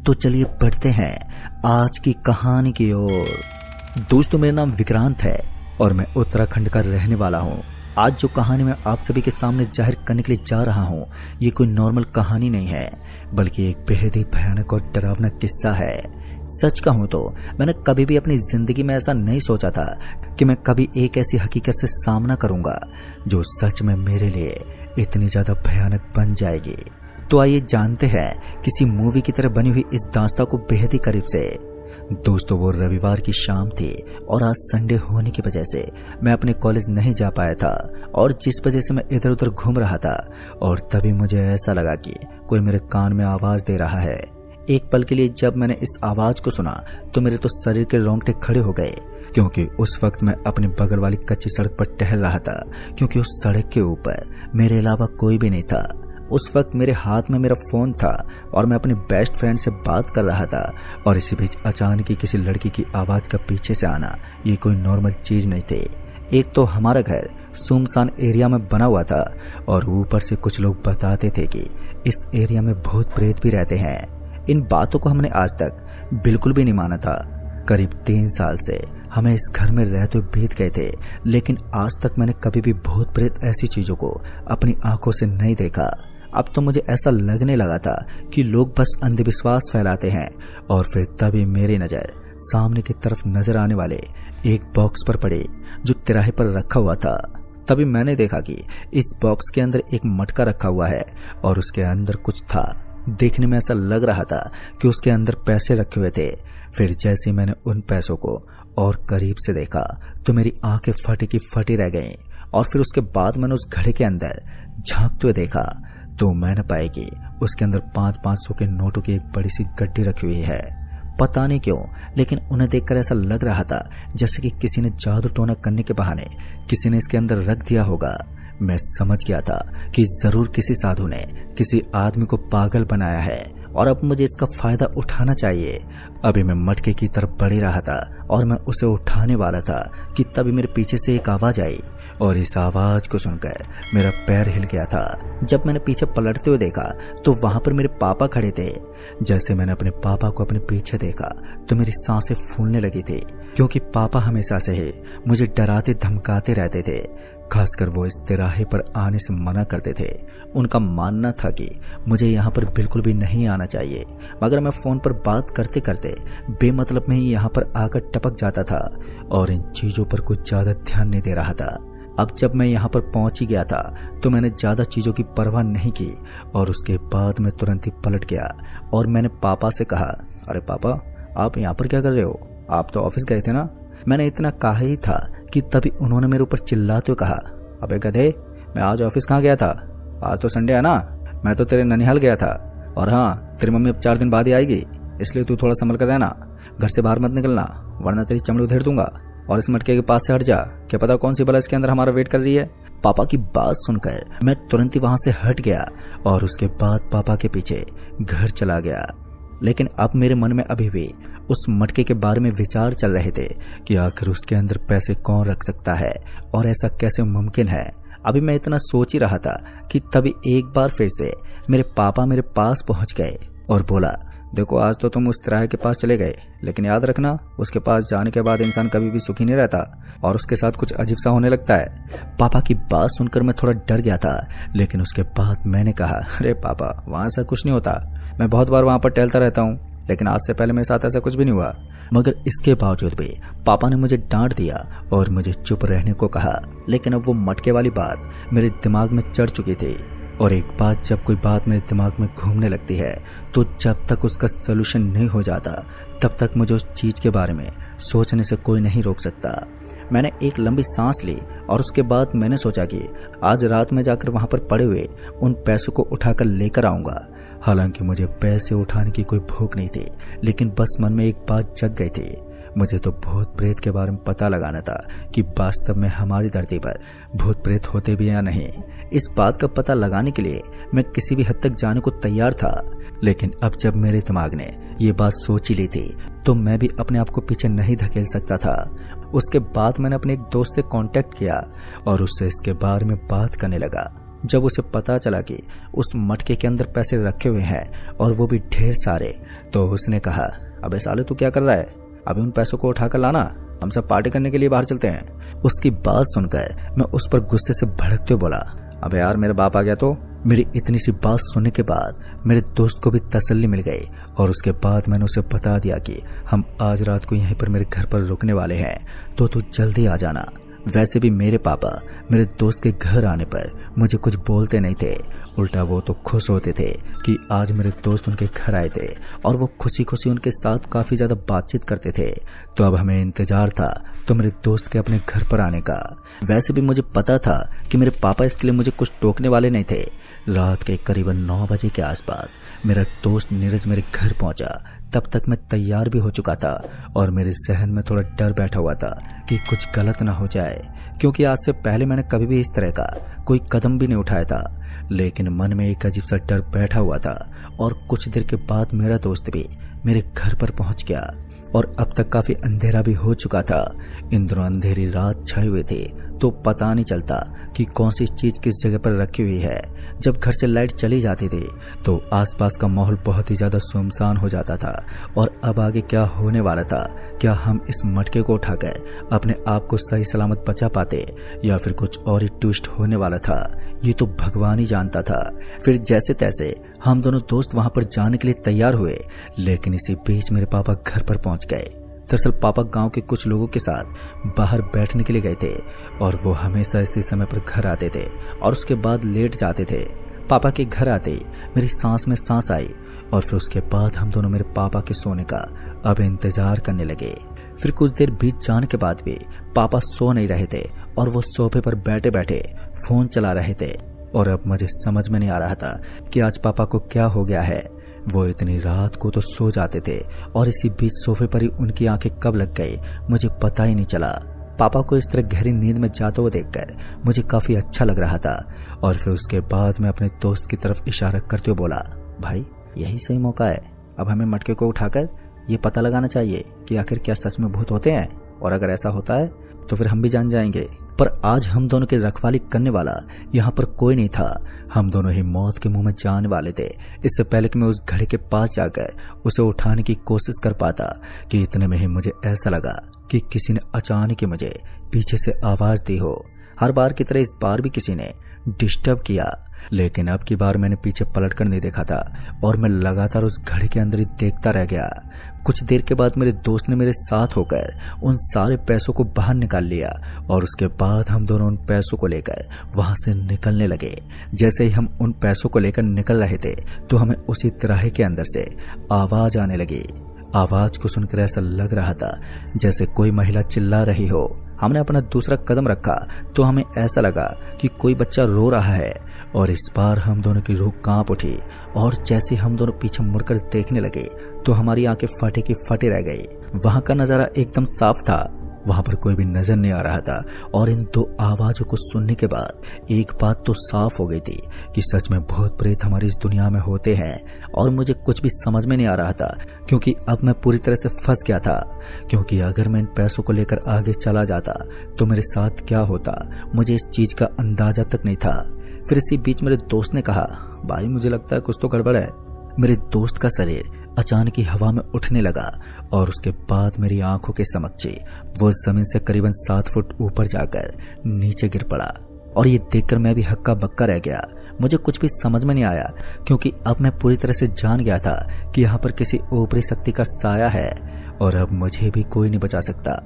तो चलिए बढ़ते हैं आज की कहानी की ओर। दोस्तों, मेरा नाम विक्रांत है और मैं उत्तराखंड का रहने वाला हूँ। आज जो कहानी मैं आप सभी के सामने जाहिर करने के लिए जा रहा हूँ, ये कोई नॉर्मल कहानी नहीं है, बल्कि एक बेहद ही भयानक और डरावना किस्सा है। सच कहूँ तो मैंने कभी भी अपनी जिंदगी में ऐसा नहीं सोचा था कि मैं कभी एक ऐसी हकीकत से सामना करूंगा जो सच में मेरे लिए इतनी ज्यादा भयानक बन जाएगी। तो आइए जानते हैं किसी मूवी की तरह बनी हुई इस दास्तां को बेहद ही करीब से। दोस्तों, वो रविवार की शाम थी और आज संडे होने की वजह से मैं अपने कॉलेज नहीं जा पाया था और जिस वजह से मैं इधर उधर घूम रहा था और तभी मुझे ऐसा लगा कि कोई मेरे कान में आवाज दे रहा है। एक पल के लिए जब मैंने इस आवाज को सुना तो मेरे तो शरीर के रोंगटे खड़े हो गए, क्योंकि उस वक्त मैं अपने बगल वाली कच्ची सड़क पर टहल रहा था, क्योंकि उस सड़क के ऊपर मेरे अलावा कोई भी नहीं था। उस वक्त मेरे हाथ में मेरा फोन था और मैं अपनी बेस्ट फ्रेंड से बात कर रहा था और इसी बीच अचानक ही किसी लड़की की आवाज का पीछे से आना ये कोई नॉर्मल चीज नहीं थी। एक तो हमारा घर सुनसान एरिया में बना हुआ था और ऊपर से कुछ लोग बताते थे कि इस एरिया में भूत प्रेत भी रहते हैं। इन बातों को हमने आज तक बिल्कुल भी नहीं माना था। करीब 3 साल से हमें इस घर में रहते हुए बीत गए थे, लेकिन आज तक मैंने कभी भी भूत प्रेत ऐसी चीजों को अपनी आंखों से नहीं देखा। अब तो मुझे ऐसा लगने लगा था कि लोग बस अंधविश्वास फैलाते हैं। और फिर तभी मेरी नजर सामने की तरफ नजर आने वाले एक बॉक्स पर पड़ी जो तिराहे पर रखा हुआ था। तभी मैंने देखा कि इस बॉक्स के अंदर एक मटका रखा हुआ है और उसके अंदर कुछ था। देखने में ऐसा लग रहा था कि उसके अंदर पैसे रखे हुए थे। फिर जैसे मैंने उन पैसों को और करीब से देखा तो मेरी आंखें फटी की फटी रह गईं। और फिर उसके बाद मैंने उस घड़े के अंदर झांकते हुए देखा तो मैंने पाया कि उसके अंदर 500 के नोटों की एक बड़ी सी गड्डी रखी हुई है। पता नहीं क्यों, लेकिन उन्हें देखकर ऐसा लग रहा था जैसे कि किसी ने जादू टोना करने के बहाने किसी ने इसके अंदर रख दिया होगा। मैं समझ गया था कि जरूर किसी साधु ने किसी आदमी को पागल बनाया है और अब मुझे इसका फायदा उठाना चाहिए। अभी मैं मटके की तरफ बढ़ रहा था और मैं उसे उठाने वाला था कि तभी मेरे पीछे से एक आवाज आई और इस आवाज को सुनकर मेरा पैर हिल गया था। जब मैंने पीछे पलटते हुए देखा तो वहां पर मेरे पापा खड़े थे। जैसे मैंने अपने पापा को अपने पीछे देखा तो मेरी सांसें फूलने लगी थी, क्योंकि पापा हमेशा से ही मुझे डराते धमकाते रहते थे। खासकर वो इस तिराहे पर आने से मना करते थे। उनका मानना था कि मुझे यहाँ पर बिल्कुल भी नहीं आना चाहिए, मगर मैं फोन पर बात करते करते बेमतलब में ही यहाँ पर आकर टपक जाता था और इन चीजों पर कुछ ज्यादा ध्यान नहीं दे रहा था। अब जब मैं यहाँ पर पहुंच ही गया था तो मैंने ज्यादा चीजों की परवाह नहीं की और उसके बाद मैं तुरंत ही पलट गया और मैंने पापा से कहा, अरे पापा, आप यहाँ पर क्या कर रहे हो? आप तो ऑफिस गए थे ना? मैंने इतना कहा ही था कि तभी उन्होंने मेरे ऊपर चिल्लाते हुए कहा, अबे गधे, मैं आज ऑफिस कहाँ गया था? आज तो संडे है ना, मैं तो तेरे ननिहाल गया था। और हाँ, तेरी मम्मी अब 4 दिन बाद ही आएगी, इसलिए तू थोड़ा संभल कर रहना, घर से बाहर मत निकलना, वरना तेरी चमड़ी उधेड़ दूंगा। और इस मटके के पास से हट जा, क्या पता कौन सी बला इसके अंदर हमारा वेट कर रही है। पापा की बात सुनकर मैं तुरंत ही वहां से हट गया और उसके बाद पापा के पीछे घर चला गया। लेकिन अब मेरे मन में अभी भी उस मटके के बारे में विचार चल रहे थे कि आखिर उसके अंदर पैसे कौन रख सकता है और ऐसा कैसे मुमकिन है। अभी मैं इतना सोच ही रहा था कि तभी एक बार फिर से मेरे पापा मेरे पास पहुंच गए और बोला, देखो, आज तो तुम उस तिराहे के पास चले गए, लेकिन याद रखना, उसके पास जाने के बाद इंसान कभी भी सुखी नहीं रहता और उसके साथ कुछ अजीब सा होने लगता है। पापा की बात सुनकर मैं थोड़ा डर गया था, लेकिन उसके बाद मैंने कहा, अरे पापा, वहां ऐसा कुछ नहीं होता, मैं बहुत बार वहां पर टहलता रहता हूँ, लेकिन आज से पहले मेरे साथ ऐसा कुछ भी नहीं हुआ। मगर इसके बावजूद भी पापा ने मुझे डांट दिया और मुझे चुप रहने को कहा। लेकिन अब वो मटके वाली बात मेरे दिमाग में चढ़ चुकी थी और एक बात जब कोई बात मेरे दिमाग में घूमने लगती है तो जब तक उसका सलूशन नहीं हो जाता तब तक मुझे उस चीज के बारे में सोचने से कोई नहीं रोक सकता। मैंने एक लंबी सांस ली और उसके बाद मैंने सोचा कि आज रात में जाकर वहां पर पड़े हुए उन पैसों को उठाकर लेकर आऊंगा। हालांकि मुझे पैसे उठाने की कोई भूख नहीं थी, लेकिन बस मन में एक बात जग गई थी। मुझे तो भूत प्रेत के बारे में पता लगाना था कि वास्तव में हमारी धरती पर भूत प्रेत होते भी या नहीं। इस बात का पता लगाने के लिए मैं किसी भी हद तक जाने को तैयार था। लेकिन अब जब मेरे दिमाग ने ये बात सोच ही ली थी तो मैं भी अपने आप को पीछे नहीं धकेल सकता था। उसके बाद मैंने अपने एक दोस्त से कांटेक्ट किया और उससे इसके बारे में बात करने लगा। जब उसे पता चला कि उस मटके के अंदर पैसे रखे हुए हैं और वो भी ढेर सारे, तो उसने कहा, अबे साले तू क्या कर रहा है, अभी उन पैसों को उठाकर लाना, हम सब पार्टी करने के लिए बाहर चलते हैं। उसकी बात सुनकर मैं उस पर गुस्से से भड़कते बोला, अबे यार मेरा बाप आ गया तो। मेरी इतनी सी बात सुनने के बाद मेरे दोस्त को भी तसल्ली मिल गई और उसके बाद मैंने उसे बता दिया कि हम आज रात को यहीं पर मेरे घर पर रुकने वाले हैं, तो तू जल्दी आ जाना। वैसे भी मेरे पापा मेरे दोस्त के घर आने पर मुझे कुछ बोलते नहीं थे, उल्टा वो तो खुश होते थे कि आज मेरे दोस्त उनके घर आए थे और वो खुशी खुशी उनके साथ काफ़ी ज़्यादा बातचीत करते थे। तो अब हमें इंतज़ार था तो मेरे दोस्त के अपने घर पर आने का। वैसे भी मुझे पता था कि मेरे पापा इसके लिए मुझे कुछ टोकने वाले नहीं थे। रात के करीबन 9 बजे के आसपास मेरा दोस्त नीरज मेरे घर पहुंचा। तब तक मैं तैयार भी हो चुका था और मेरे जहन में थोड़ा डर बैठा हुआ था कि कुछ गलत ना हो जाए, क्योंकि आज से पहले मैंने कभी भी इस तरह का कोई कदम भी नहीं उठाया था। लेकिन मन में एक अजीब सा डर बैठा हुआ था और कुछ देर के बाद मेरा दोस्त भी मेरे घर पर पहुंच गया और अब तक काफी अंधेरा भी हो चुका था। इन दिनों अंधेरी रात छाई हुई थी तो पता नहीं चलता कि कौन सी चीज किस जगह पर रखी हुई है। जब घर से लाइट चली जाती थी तो आसपास का माहौल बहुत ही ज्यादा सुनसान हो जाता था और अब आगे क्या होने वाला था, क्या हम इस मटके को उठाकर अपने आप को सही सलामत बचा पाते या फिर कुछ और ही ट्विस्ट होने वाला था, ये तो भगवान ही जानता था। फिर जैसे तैसे हम दोनों दोस्त वहां पर जाने के लिए तैयार हुए, लेकिन इसी बीच मेरे पापा घर पर पहुंच गए। दरअसल पापा गांव के कुछ लोगों के साथ बाहर बैठने के लिए गए थे और वो हमेशा इसी समय पर घर आते थे और उसके बाद लेट जाते थे। पापा के घर आते ही मेरी सांस में सांस आई और फिर उसके बाद हम दोनों मेरे पापा के सोने का अब इंतजार करने लगे। फिर कुछ देर बीत जाने के बाद भी पापा सो नहीं रहे थे और वो सोफे पर बैठे बैठे फोन चला रहे थे और अब मुझे समझ में नहीं आ रहा था कि आज पापा को क्या हो गया है। वो इतनी रात को तो सो जाते थे और इसी बीच सोफे पर ही उनकी आंखें कब लग गई मुझे पता ही नहीं चला। पापा को इस तरह गहरी नींद में जाते हुए देखकर मुझे काफी अच्छा लग रहा था और फिर उसके बाद मैं अपने दोस्त की तरफ इशारा करते हुए बोला, भाई यही सही मौका है, अब हमें मटके को उठाकर ये पता लगाना चाहिए कि आखिर क्या सच में भूत होते हैं, और अगर ऐसा होता है तो फिर हम भी जान जाएंगे। पर आज हम दोनों की रखवाली करने वाला यहाँ पर कोई नहीं था। हम दोनों ही मौत के मुंह में जाने वाले थे। इससे पहले कि मैं उस घड़े के पास जाकर उसे उठाने की कोशिश कर पाता कि इतने में ही मुझे ऐसा लगा कि किसी ने अचानक ही मुझे पीछे से आवाज दी हो। हर बार की तरह इस बार भी किसी ने डिस्टर्ब किया, लेकिन अब की बार मैंने पीछे पलट कर नहीं देखा था और मैं लगातार उस घड़े के अंदर ही देखता रह गया। कुछ देर के बाद मेरे दोस्त ने मेरे साथ होकर उन सारे पैसों को बाहर निकाल लिया और उसके बाद हम दोनों उन पैसों को लेकर वहां से निकलने लगे। जैसे ही हम उन पैसों को लेकर निकल रहे थे तो हमें उसी तरह के अंदर से आवाज आने लगी। आवाज को सुनकर ऐसा लग रहा था जैसे कोई महिला चिल्ला रही हो। हमने अपना दूसरा कदम रखा तो हमें ऐसा लगा कि कोई बच्चा रो रहा है और इस बार हम दोनों की रूह कांप उठी और जैसे हम दोनों पीछे मुड़कर देखने लगे तो हमारी आंखें फटे की फटे रह गई। वहां का नजारा एकदम साफ था, वहां पर कोई भी नजर नहीं आ रहा था और इन दो आवाजों को सुनने के बाद एक बात तो साफ हो गई थी कि सच में भूत प्रेत हमारी इस दुनिया में होते हैं। और मुझे कुछ भी समझ में नहीं आ रहा था क्योंकि अब मैं पूरी तरह से फंस गया था, क्योंकि अगर मैं इन पैसों को लेकर आगे चला जाता तो मेरे साथ क्या होता मुझे इस चीज का अंदाजा तक नहीं था। फिर इसी बीच मेरे दोस्त ने कहा, भाई मुझे लगता है कुछ तो गड़बड़ है। मेरे दोस्त का शरीर अचानक ही हवा में उठने लगा और उसके बाद मेरी आंखों के समक्ष वो जमीन से करीबन 7 फुट ऊपर जाकर नीचे गिर पड़ा और ये देखकर मैं भी हक्का बक्का रह गया। मुझे कुछ भी समझ में नहीं आया क्योंकि अब मैं पूरी तरह से जान गया था कि यहाँ पर किसी ऊपरी शक्ति का साया है और अब मुझे भी कोई नहीं बचा सकता।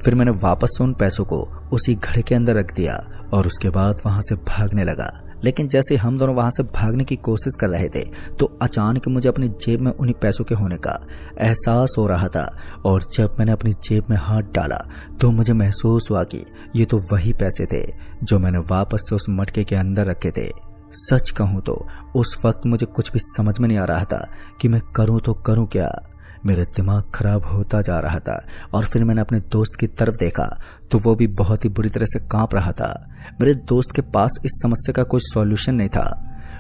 फिर मैंने वापस उन पैसों को उसी घड़े के अंदर रख दिया और उसके बाद वहां से भागने लगा। लेकिन जैसे हम दोनों वहां से भागने की कोशिश कर रहे थे तो अचानक मुझे अपनी जेब में उन्हीं पैसों के होने का एहसास हो रहा था और जब मैंने अपनी जेब में हाथ डाला तो मुझे महसूस हुआ कि ये तो वही पैसे थे जो मैंने वापस से उस मटके के अंदर रखे थे। सच कहूं तो उस वक्त मुझे कुछ भी समझ में नहीं आ रहा था कि मैं करूं तो करूं क्या। मेरा दिमाग खराब होता जा रहा था और फिर मैंने अपने दोस्त की तरफ देखा तो वो भी बहुत ही बुरी तरह से कांप रहा था। मेरे दोस्त के पास इस समस्या का कोई सॉल्यूशन नहीं था,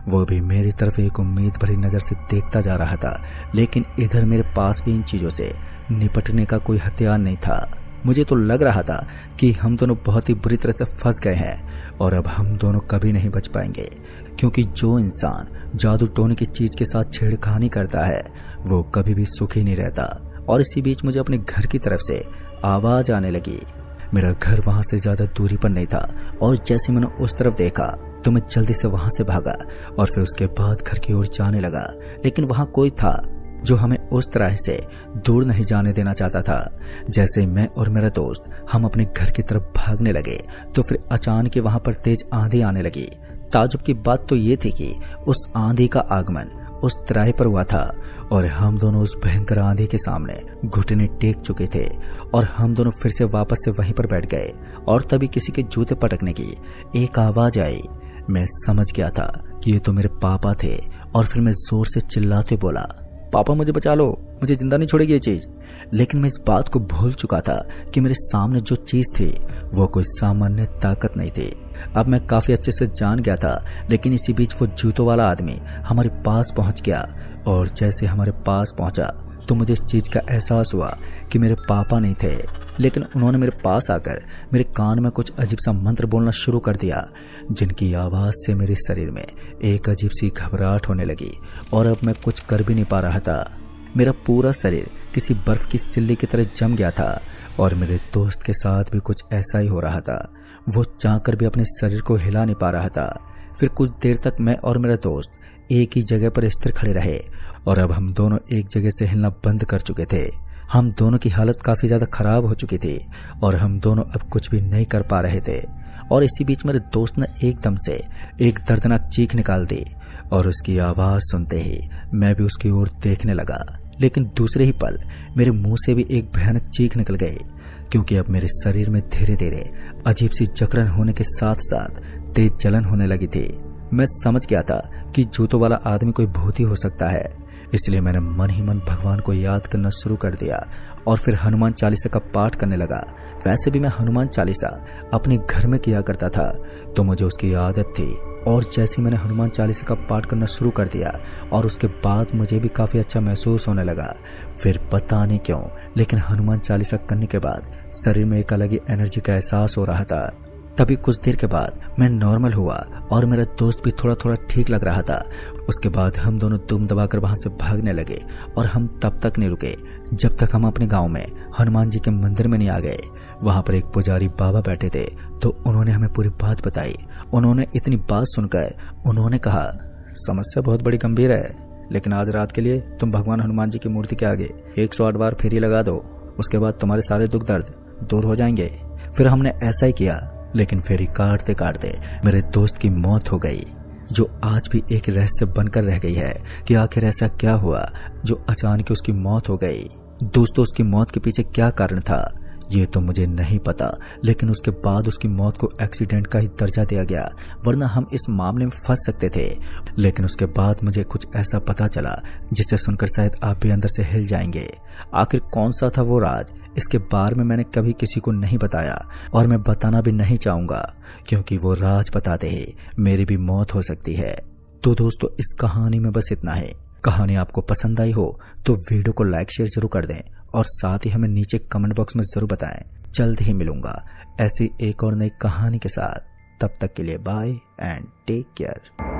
वो भी मेरी तरफ एक उम्मीद भरी नजर से देखता जा रहा था, लेकिन इधर मेरे पास भी इन चीजों से निपटने का कोई हथियार नहीं था। मुझे तो लग रहा था कि हम दोनों बहुत ही बुरी तरह से फंस गए हैं और अब हम दोनों कभी नहीं बच पाएंगे, क्योंकि जो इंसान जादू टोने की चीज के साथ छेड़खानी करता है वो कभी भी सुखी नहीं रहता। और इसी बीच मुझे अपने घर की तरफ से आवाज आने लगी। मेरा घर वहां से ज्यादा दूरी पर नहीं था और जैसे मैंने उस तरफ देखा तो मैं जल्दी से वहां से भागा और फिर उसके बाद घर की ओर जाने लगा, लेकिन वहां कोई था जो हमें उस तरह से दूर नहीं जाने देना चाहता था। जैसे ही मैं और मेरा दोस्त हम अपने घर की तरफ भागने लगे तो फिर अचानक वहां पर तेज आंधी आने लगी। ताज्जुब की बात तो ये थी कि उस आंधी का आगमन उस तिराहे पर हुआ था और हम दोनों उस भयंकर आंधी के सामने घुटने टेक चुके थे और हम दोनों फिर से वापस से वहीं पर बैठ गए। और तभी किसी के जूते पटकने की एक आवाज आई। मैं समझ गया था कि ये तो मेरे पापा थे और फिर मैं जोर से चिल्लाते बोला, पापा मुझे बचा लो, मुझे जिंदा नहीं छोड़ेगी ये चीज। लेकिन मैं इस बात को भूल चुका था कि मेरे सामने जो चीज थी वो कोई सामान्य ताकत नहीं थी। अब मैं काफी अच्छे से जान गया था, लेकिन इसी बीच वो जूतों वाला आदमी हमारे पास पहुंच गया और जैसे हमारे पास पहुंचा तो मुझे इस चीज का एहसास हुआ कि मेरे पापा नहीं थे, लेकिन उन्होंने मेरे पास आकर मेरे कान में कुछ अजीब सा मंत्र बोलना शुरू कर दिया, जिनकी आवाज से मेरे शरीर में एक अजीब सी घबराहट होने लगी और अब मैं कुछ कर भी नहीं पा रहा था। मेरा पूरा शरीर किसी बर्फ की सिल्ली की तरह जम गया था और मेरे दोस्त के साथ भी कुछ ऐसा ही हो रहा था। वो चाहकर भी अपने शरीर को हिला नहीं पा रहा था। फिर कुछ देर तक मैं और मेरा दोस्त एक ही जगह पर स्थिर खड़े रहे और अब हम दोनों एक जगह से हिलना बंद कर चुके थे। हम दोनों की हालत काफी ज्यादा खराब हो चुकी थी और हम दोनों अब कुछ भी नहीं कर पा रहे थे। और इसी बीच मेरे दोस्त ने एकदम से एक दर्दनाक चीख निकाल दी और उसकी आवाज सुनते ही मैं भी उसकी ओर देखने लगा, लेकिन दूसरे ही पल मेरे मुंह से भी एक भयानक चीख निकल गई, क्योंकि अब मेरे शरीर में धीरे धीरे अजीब सी जकड़न होने के साथ साथ तेज जलन होने लगी थी। मैं समझ गया था कि जूतों वाला आदमी कोई भूत ही हो सकता है, इसलिए मैंने मन ही मन भगवान को याद करना शुरू कर दिया और फिर हनुमान चालीसा का पाठ करने लगा। वैसे भी मैं हनुमान चालीसा अपने घर में किया करता था तो मुझे उसकी आदत थी, और जैसे मैंने हनुमान चालीसा का पाठ करना शुरू कर दिया और उसके बाद मुझे भी काफ़ी अच्छा महसूस होने लगा। फिर पता नहीं क्यों, लेकिन हनुमान चालीसा करने के बाद शरीर में एक अलग ही एनर्जी का एहसास हो रहा था। तभी कुछ देर के बाद मैं नॉर्मल हुआ और मेरा दोस्त भी थोड़ा थोड़ा ठीक लग रहा था। उसके बाद हम दोनों दुम दबाकर वहां से भागने लगे और हम तब तक नहीं रुके जब तक हम अपने गांव में हनुमान जी के मंदिर में नहीं आ गए। वहां पर एक पुजारी बाबा बैठे थे तो उन्होंने हमें पूरी बात बताई। उन्होंने इतनी बात सुनकर उन्होंने कहा, समस्या बहुत बड़ी गंभीर है, लेकिन आज रात के लिए तुम भगवान हनुमान जी की मूर्ति के आगे 108 बार फेरी लगा दो, उसके बाद तुम्हारे सारे दुख दर्द दूर हो जाएंगे। फिर हमने ऐसा ही किया, लेकिन फेरी काटते काटते मेरे दोस्त की मौत हो गई, जो आज भी एक रहस्य बनकर रह गई है कि आखिर ऐसा क्या हुआ जो अचानक उसकी मौत हो गई। दोस्तों, उसकी मौत के पीछे क्या कारण था ये तो मुझे नहीं पता, लेकिन उसके बाद उसकी मौत को एक्सीडेंट का ही दर्जा दिया गया, वरना हम इस मामले में फंस सकते थे। लेकिन उसके बाद मुझे कुछ ऐसा पता चला जिसे सुनकर शायद आप भी अंदर से हिल जाएंगे। आखिर कौन सा था वो राज, इसके बारे में मैंने कभी किसी को नहीं बताया और मैं बताना भी नहीं चाहूंगा, क्योंकि वो राज बताते ही मेरी भी मौत हो सकती है। तो दोस्तों, इस कहानी में बस इतना है। कहानी आपको पसंद आई हो तो वीडियो को लाइक शेयर जरूर कर दें और साथ ही हमें नीचे कमेंट बॉक्स में जरूर बताएं। जल्द ही मिलूंगा ऐसी एक और नई कहानी के साथ। तब तक के लिए बाय एंड टेक केयर।